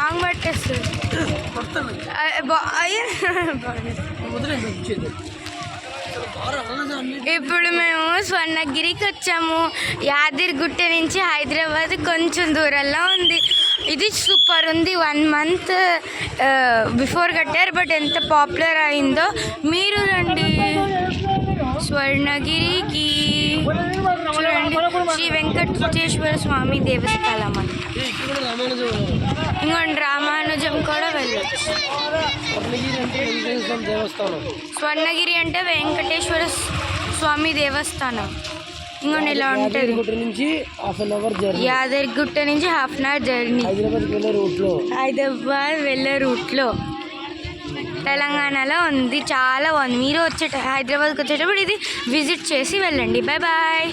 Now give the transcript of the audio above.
Long పట్టేస్తుంది. ఇప్పుడు మేము స్వర్ణగిరికి వచ్చాము. యాదగిరిగుట్ట నుంచి హైదరాబాద్ కొంచెం దూరంలో ఉంది. ఇది సూపర్ ఉంది. 1 month బిఫోర్ కట్టారు, బట్ ఎంత పాపులర్ అయిందో. మీరు రండి స్వర్ణగిరికి. చూడండి, శ్రీ వెంకటేశ్వర స్వామి దేవస్థానం అని. ఇంకోండి రామానుజం కూడా వెళ్ళచ్చు. స్వర్ణగిరి అంటే వెంకటేశ్వర స్వామి దేవస్థానం. ఇంకోండి ఇలా ఉంటుంది. యాదగిరిగుట్ట నుంచి ½ hour జర్నీ. హైదరాబాద్ వెళ్ళే రూట్లో తెలంగాణలో ఉంది. చాలా బాగుంది. మీరు హైదరాబాద్కి వచ్చేటప్పుడు ఇది విజిట్ చేసి వెళ్ళండి. Bye bye.